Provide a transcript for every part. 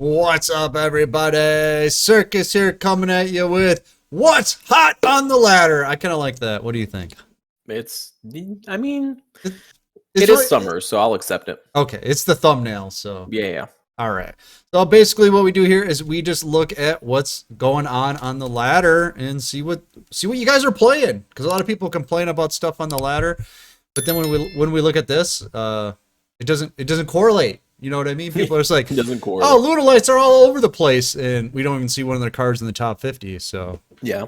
What's up, everybody? Circus here coming at you with what's hot on the ladder. I kind of like that. What do you think? It's, I mean, It- it It's is really, summer, so I'll accept it. okay, it's the thumbnail, so Yeah. all right. So basically what we do here is we just look at what's going on the ladder and see what you guys are playing, because a lot of people complain about stuff on the ladder, but then when we look at this, it doesn't correlate. You know what I mean? People are just like, It doesn't correlate. oh, Lunalights are all over the place, and we don't even see one of their cards in the top 50. So Yeah.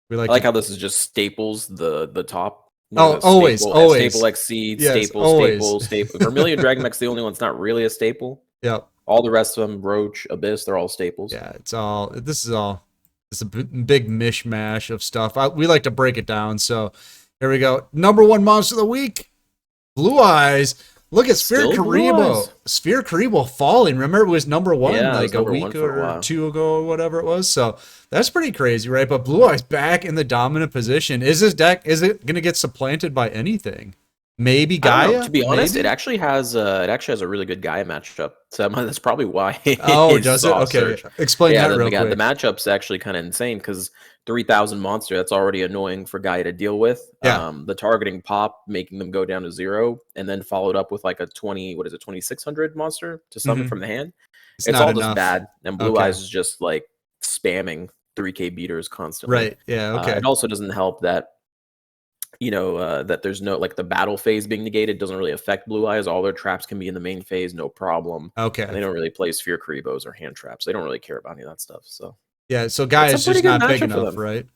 we I like how this is just staples, the top. Oh, always. Staple XC, Yes, staple, always. staple. Vermilion Dragon Mech's the only one that's not really a staple. Yep. All the rest of them, Roach, Abyss, they're all staples. Yeah, it's a big mishmash of stuff. We like to break it down. So here we go. Number one monster of the week, Blue Eyes. Look at Sphere Still Blue Karibo. Eyes. Sphere Karibo falling. Remember, it was number one Yeah, it like was a number week one for a or while. two ago or whatever it was. So that's pretty crazy, right? But Blue Eyes back in the dominant position. Is this deck, is it going to get supplanted by anything? Maybe I don't know. Gaia? To be honest, Maybe? it actually has a really good Gaia matchup. So that's probably why. Oh, it's does it? soft Okay. search. Explain Yeah, that real the quick. matchup's actually kind of insane because 3,000 monster, that's already annoying for Gaia to deal with. Yeah. The targeting pop, making them go down to 0, and then followed up with like a 2,600 monster to summon Mhm. from the hand. It's It's not all just enough. bad. And Blue Okay. Eyes is just like spamming 3K beaters constantly. Right. Yeah. Okay. It also doesn't help that that there's no like the battle phase being negated doesn't really affect Blue Eyes. All their traps can be in the main phase, no problem. And they Okay. don't really play Sphere Karibos or hand traps. They don't really care about any of that stuff. So Yeah. So Gaia it's a is pretty just good not big matchup for enough, them. right?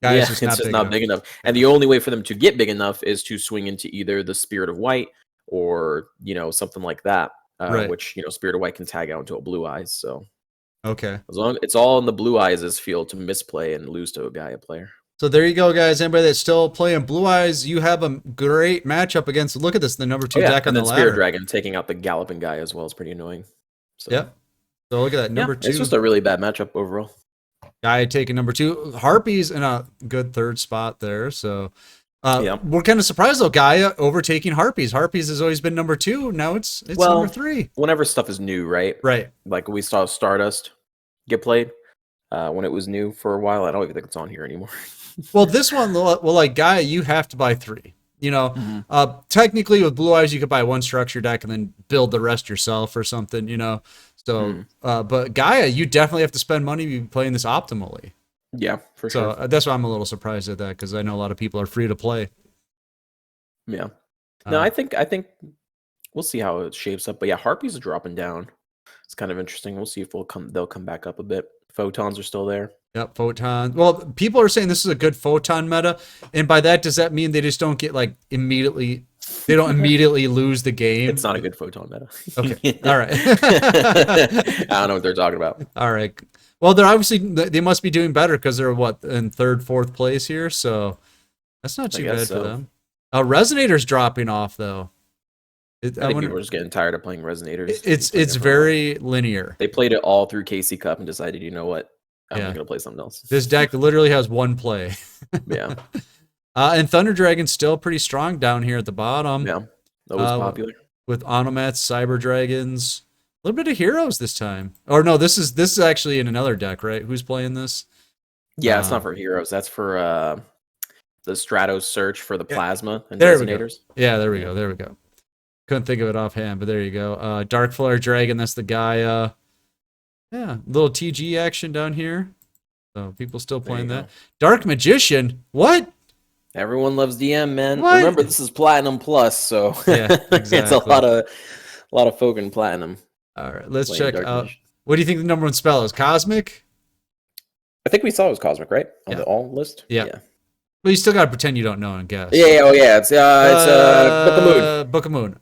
Gaia Yeah, is just it's not just big not enough. big enough. And the only way for them to get big enough is to swing into either the Spirit of White or something like that. Right. Which Spirit of White can tag out into a Blue Eyes. So Okay. as long it's all in the Blue Eyes' field to misplay and lose to a Gaia player. So there you go, guys. Anybody that's still playing Blue Eyes, you have a great matchup against. Look at this, the number two deck on and the then Spirit ladder. Dragon taking out the Galloping Guy as well is pretty annoying. So Yep. So look at that, number two. It's just a really bad matchup overall. Gaia taking number two. Harpies in a good third spot there. So Yeah. we're kind of surprised though. Gaia overtaking Harpies. Harpies has always been number two. Now it's number three. Whenever stuff is new, right? Right. Like we saw Stardust get played when it was new for a while. I don't even think it's on here anymore. Well, this one, well, like Gaia, you have to buy three. Mhm. Technically with Blue Eyes, you could buy one structure deck and then build the rest yourself or something. So, but Gaia, you definitely have to spend money to be playing this optimally. Yeah, for So sure. that's why I'm a little surprised at that, because I know a lot of people are free to play. Yeah. No, I think we'll see how it shapes up. But yeah, Harpies are dropping down. It's kind of interesting. We'll see if they'll come back up a bit. Photons are still there. Yep, Photon. Well, people are saying this is a good Photon meta, and by that, does that mean they just don't get like immediately? They don't immediately lose the game. It's not a good Photon meta. Okay. All right. I don't know what they're talking about. All right. Well, they must be doing better because they're in third, fourth place here. So that's not too bad for them. Resonator's dropping off though. I think people are just getting tired of playing Resonators. It's very linear. They played it all through KC Cup and decided, you know what? I'm Yeah. going to play something else. This deck literally has one play. Yeah. And Thunder Dragon's still pretty strong down here at the bottom. Yeah. That was popular. With Onomats, Cyber Dragons, a little bit of Heroes this time. Or no, this is actually in another deck, right? Who's playing this? Yeah, it's not for Heroes. That's for the Stratos Search for the Plasma and there Resonators. Yeah, there we go. There we go. Couldn't think of it offhand, but there you go. Dark Flare Dragon, that's the guy. Yeah, little TG action down here. So people still playing that. Dark Magician, what? Everyone loves DM, man. What? Remember, this is Platinum Plus, so yeah, exactly. It's a lot of folk in Platinum. All right, let's check out. What do you think the number one spell is? Cosmic? I think we saw it was Cosmic, right? On Yeah. the all list? Yeah. Well, you still got to pretend you don't know and guess. Yeah, oh yeah, it's Book of Moon. Book of Moon.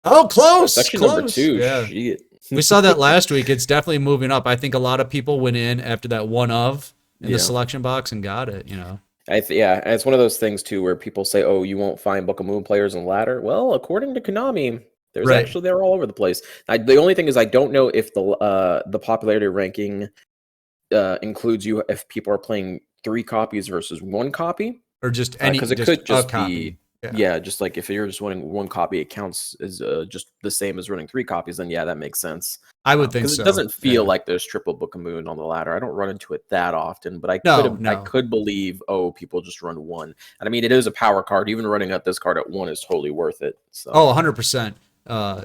Oh, close. It's actually close. number 2. Yeah. Shit. We saw that last week. It's definitely moving up. I think a lot of people went in after that one of in the selection box and got it, it's one of those things too where people say, "Oh, you won't find Book of Moon players in ladder." Well, according to Konami, they're all over the place. The only thing is I don't know if the popularity ranking includes if people are playing 3 copies versus 1 copy, or just any because it just could just copy. be Yeah, just like if you're just running one copy, it counts as just the same as running 3 copies. Then yeah, that makes sense. I would think Because so. it doesn't feel Yeah. like there's triple Book of Moon on the ladder. I don't run into it that often, but I No. could believe people just run 1. And I mean, it is a power card. Even running up this card at 1 is totally worth it. So Oh, 100%.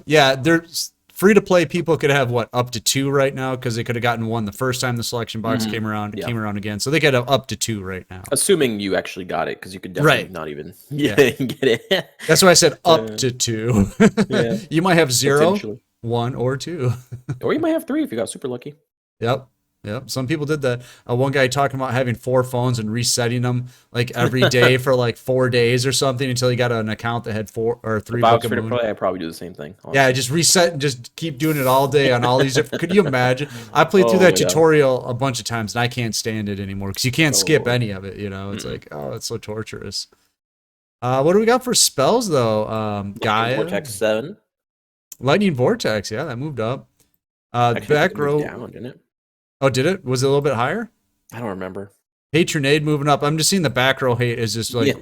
Yeah, there's free to play people could have what up to 2 right now because they could have gotten 1 the first time the selection box came around. It came around again, so they could have up to 2 right now. Assuming you actually got it, because you could definitely not even get it. That's why I said up to 2. Yeah. You might have 0, 1, or 2. Or you might have 3 if you got super lucky. Yep. Some people did that. One guy talking about having 4 phones and resetting them like every day for like 4 days or something until he got an account that had 4 or 3. If I was free to play, I'd probably do the same thing. Honestly. Yeah, just reset and just keep doing it all day on all these different. Could you imagine? I played through that tutorial a bunch of times and I can't stand it anymore because you can't skip any of it. You know, it's like, oh, it's so torturous. What do we got for spells though? Gaia, Vortex 7, Lightning Vortex. Yeah, that moved up. Back row down, didn't it? Oh, did it? Was it a little bit higher? I don't remember. Patronade moving up. I'm just seeing the back row hate is just like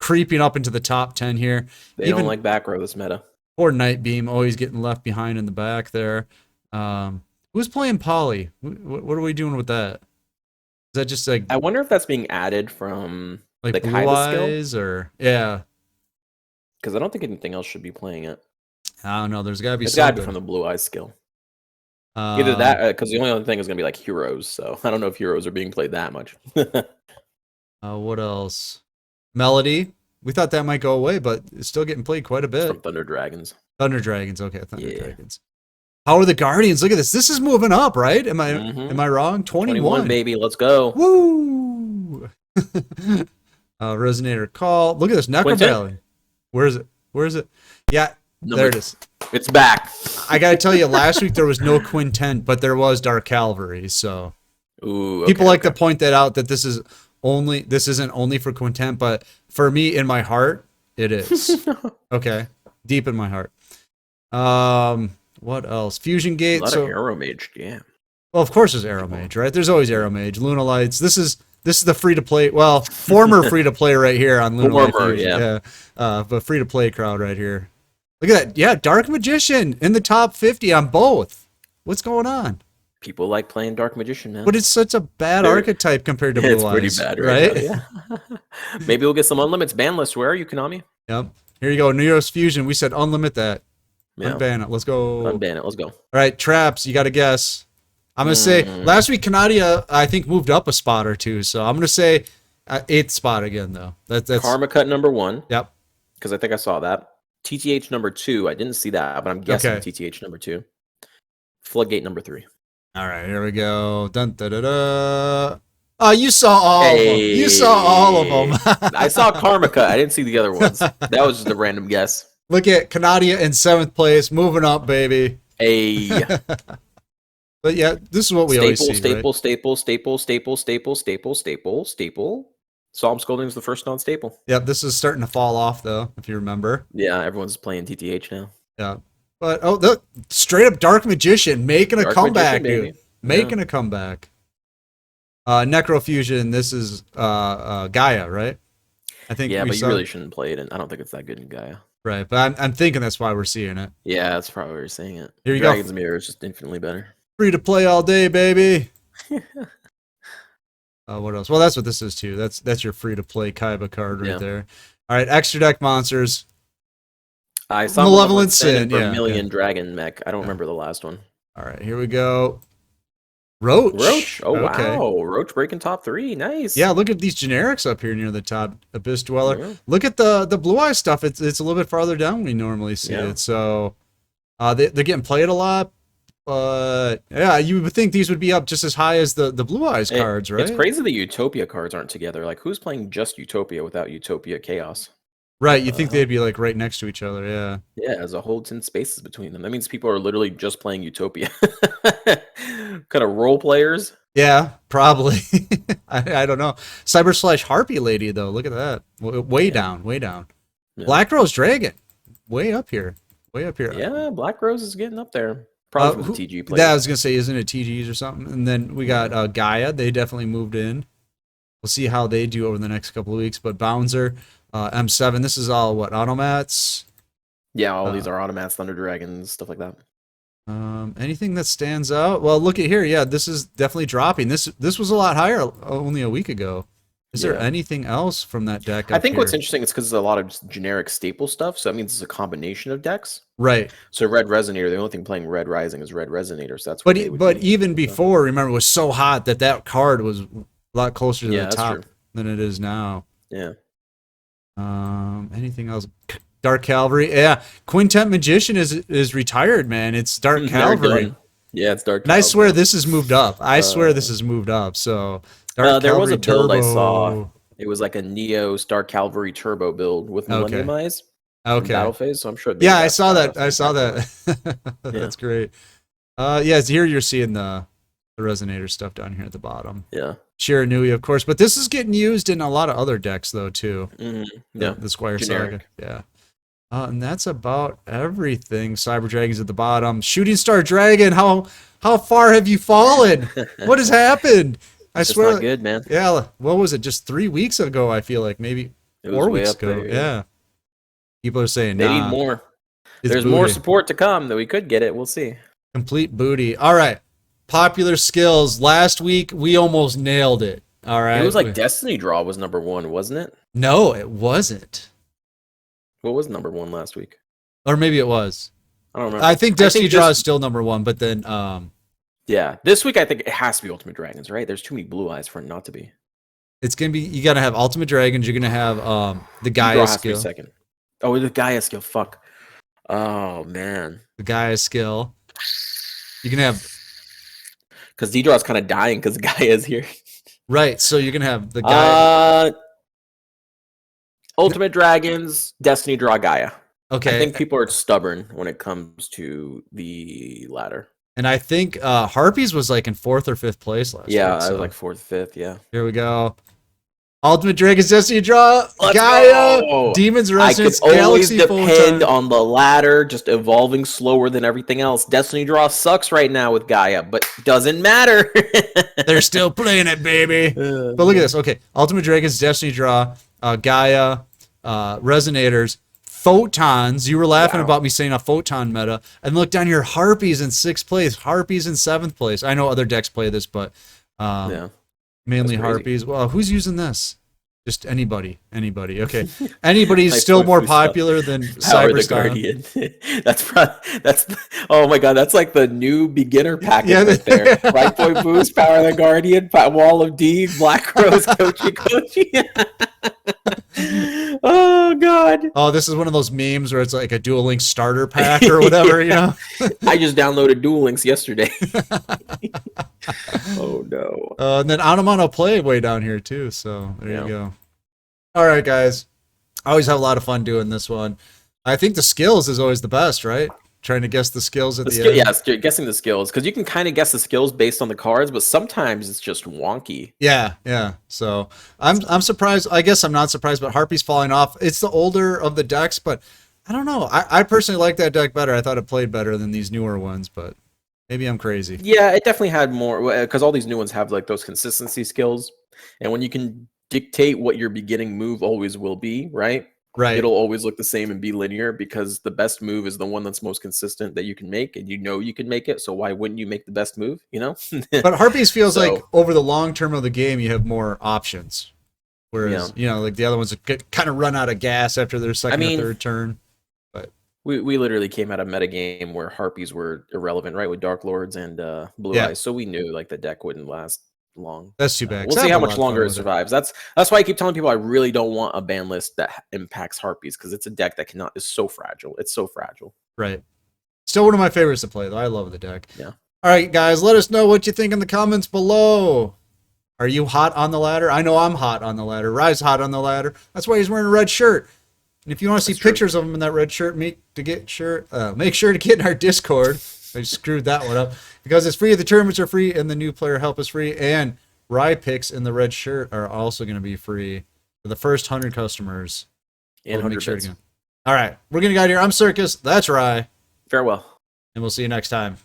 creeping up into the top 10 here. They don't like back row this meta. Poor Night Beam always getting left behind in the back there. Who's playing Poly? What are we doing with that? Is that just like... I wonder if that's being added from like the Blue Kaiba Eyes skill? or... Yeah. Because I don't think anything else should be playing it. I don't know. There's got to be It's something. got to be from the Blue Eyes skill. Either that, because the only other thing is going to be like heroes. So I don't know if heroes are being played that much. What else? Melody. We thought that might go away, but it's still getting played quite a bit. It's from Thunder Dragons. Thunder Dragons. Okay, Thunder Dragons. How are the Guardians? Look at this. This is moving up, right? Am I wrong? 21, baby. Let's go. Woo! Resonator Call. Look at this. Necro Valley. Where is it? Yeah, there it is. It's back. I gotta tell you, last week there was no Quintet, but there was Dark Calvary. So people like to point that out that this isn't only for Quintet, but for me in my heart, it is. Okay, deep in my heart. What else? Fusion Gate. A lot of Arrow Mage, yeah. Well, of course there's Arrow Mage, right? There's always Arrow Mage. Luna Lights. This is the free to play. Well, former free to play right here on Luna Light Fusion. But free to play crowd right here. Look at that. Yeah, Dark Magician in the top 50 on both. What's going on? People like playing Dark Magician now. But it's such a bad archetype compared to Blue Eyes. It's pretty bad, right? Now, yeah. Maybe we'll get some unlimits ban list. Where are you, Konami? Yep. Here you go. Neos Fusion. We said unlimit that. Yeah. Unban it. Let's go. Unban it. Let's go. All right, traps. You got to guess. I'm gonna say last week Canadia I think moved up a spot or two, so I'm gonna say 8th spot again though. That's Karma Cut number 1. Yep. Because I think I saw that. TTH number 2. I didn't see that, but I'm guessing TTH number 2. Floodgate number 3. All right, here we go. Dun, da, da, da. Oh, you saw all of them. You saw all of them. I saw Karma Cut. I didn't see the other ones. That was just a random guess. Look at Canadia in 7th place, moving up, baby. Hey. But yeah, this is what we always see. Staple. Psalm Scolding's the first non-staple. Yep, this is starting to fall off though, if you remember. Yeah, everyone's playing TTH now. Yeah. But look, straight up Dark Magician making a comeback, dude. Making a comeback. Necro Fusion, this is Gaia, right? I think. Yeah, but you really shouldn't play it, and I don't think it's that good in Gaia. Right, but I'm thinking that's why we're seeing it. Yeah, that's probably why we're seeing it. Here you Dragon's Mirror is just infinitely better. Free to play all day, baby. What else? Well, that's what this is too. That's your free to play Kaiba card right there. All right, extra deck monsters. I saw Malevolent Sin for Million Dragon Mech. I don't remember the last one. All right, here we go. Roach. Oh, wow. Roach breaking top 3. Nice. Yeah, look at these generics up here near the top. Abyss Dweller. Yeah. Look at the Blue Eye stuff. It's a little bit farther down than we normally see it. So they're getting played a lot. But yeah, you would think these would be up just as high as the Blue Eyes cards, right? It's crazy the Utopia cards aren't together. Like, who's playing just Utopia without Utopia Chaos? Right, you think they'd be like right next to each other, yeah. Yeah, there's a whole 10 spaces between them. That means people are literally just playing Utopia. Kind of role players. Yeah, probably. I don't know. Cyber / Harpy Lady, though. Look at that. Way down, way down. Yeah. Black Rose Dragon. Way up here. Way up here. Yeah, Black Rose is getting up there. Probably from the TG players. Yeah, I was going to say, isn't it TGs or something? And then we got Gaia. They definitely moved in. We'll see how they do over the next couple of weeks. But Bouncer, M7, this is all what, automats? Yeah, all these are automats, Thunder Dragons, stuff like that. Anything that stands out? Well, look at here. Yeah, this is definitely dropping. This was a lot higher only a week ago. Is there anything else from that deck? I think here? what's interesting is because it's a lot of generic staple stuff, so that means it's a combination of decks. Right. So Red Resonator, the only thing playing Red Rising is Red Resonator, so that's what but even before, remember, it was so hot that card was a lot closer to the top than it is now. Yeah. Anything else? Dark Calvary. Yeah. Quintet Magician is retired, man. It's Dark Calvary. Yeah, it's Dark Calvary. And I swear this has moved up. I swear this has moved up. So Dark there was a build Turbo. I saw. It was like a Neo Dark Calvary Turbo build with Millennium Eyes. Okay. Battle phase, so I'm sure. Yeah, I saw that. I saw that. That's great. Yes, here you're seeing the Resonator stuff down here at the bottom. Yeah. Shiranui, of course, but this is getting used in a lot of other decks though too. Yeah. The Squire Saga. Yeah. And that's about everything. Cyber Dragon's at the bottom. Shooting Star Dragon, how far have you fallen? What has happened? I swear. Not good, man. Yeah. What was it? Just 3 weeks ago, I feel like. Maybe 4 weeks ago. There, yeah. People are saying they need more. There's more support to come that we could get it. We'll see. Complete booty. All right. Popular skills. Last week, we almost nailed it. All right. It was like Destiny Draw was #1, wasn't it? No, it wasn't. What was #1 last week? Or maybe it was. I don't remember. I think Destiny Draw is still #1, but then yeah, this week I think it has to be Ultimate Dragons, right? There's too many blue eyes for it not to be. It's gonna be. You gotta have Ultimate Dragons. You're gonna have the Gaia skill. Second. Oh, the Gaia skill. Fuck. Oh man. The Gaia skill. You can have. Because D-Draw is kind of dying because Gaia's here. Right. So you're gonna have the Gaia. Ultimate Dragons, Destiny Draw, Gaia. Okay. I think people are stubborn when it comes to the ladder. And I think Harpies was like in 4th or 5th place last week. Yeah, I was like 4th, 5th, yeah. Here we go. Ultimate Dragons, Destiny Draw, Let's Gaia, go. Demons Resonance, I could always Galaxy depend on the ladder, just evolving slower than everything else. Destiny Draw sucks right now with Gaia, but doesn't matter. They're still playing it, baby. But look at this. Okay, Ultimate Dragons, Destiny Draw, Gaia, Resonators, Photons. You were laughing about me saying a Photon meta. And look down here, Harpies in 6th place, Harpies in 7th place. I know other decks play this, but mainly Harpies. Well, who's using this? Just anybody. Okay. Anybody's still more popular than Cyberstorm. Oh my god, that's like the new beginner package right there. Right Point Boost, Power the Guardian, Wall of D, Black Rose, Kochi. Oh god. Oh, this is one of those memes where it's like a Duel Links starter pack or whatever, you know? I just downloaded Duel Links yesterday. Oh no. And then Automano Play way down here too, so there you go. All right, guys. I always have a lot of fun doing this one. I think the skills is always the best, right? Trying to guess the skills at the end. Yeah, guessing the skills, because you can kind of guess the skills based on the cards, but sometimes it's just wonky. Yeah. So I'm surprised. I guess I'm not surprised, but Harpy's falling off. It's the older of the decks, but I don't know. I personally like that deck better. I thought it played better than these newer ones, but maybe I'm crazy. Yeah, it definitely had more, because all these new ones have like those consistency skills, and when you can dictate what your beginning move always will be, right? Right. It'll always look the same and be linear because the best move is the one that's most consistent that you can make, and you know you can make it. So why wouldn't you make the best move? You know. But Harpies feels like over the long term of the game, you have more options, whereas you know, like the other ones kind of run out of gas after their second or third turn. But we literally came out of metagame where Harpies were irrelevant, right, with Dark Lords and Blue Eyes, so we knew like the deck wouldn't last long. That's too bad. We'll see how much longer it survives. That's why I keep telling people I really don't want a ban list that impacts Harpies, because it's a deck that is so fragile. It's so fragile. Right. Still one of my favorites to play though. I love the deck. Yeah. All right, guys, let us know what you think in the comments below. Are you hot on the ladder? I know I'm hot on the ladder. Rye's hot on the ladder. That's why he's wearing a red shirt. And if you want to see pictures of him in that red shirt, make sure to get in our Discord. I screwed that one up because it's free. The tournaments are free, and the new player help is free. And Rye picks in the red shirt are also going to be free for the first 100 customers. And 100 bits. All right, we're going to get out of here. I'm Circus. That's Rye. Farewell. And we'll see you next time.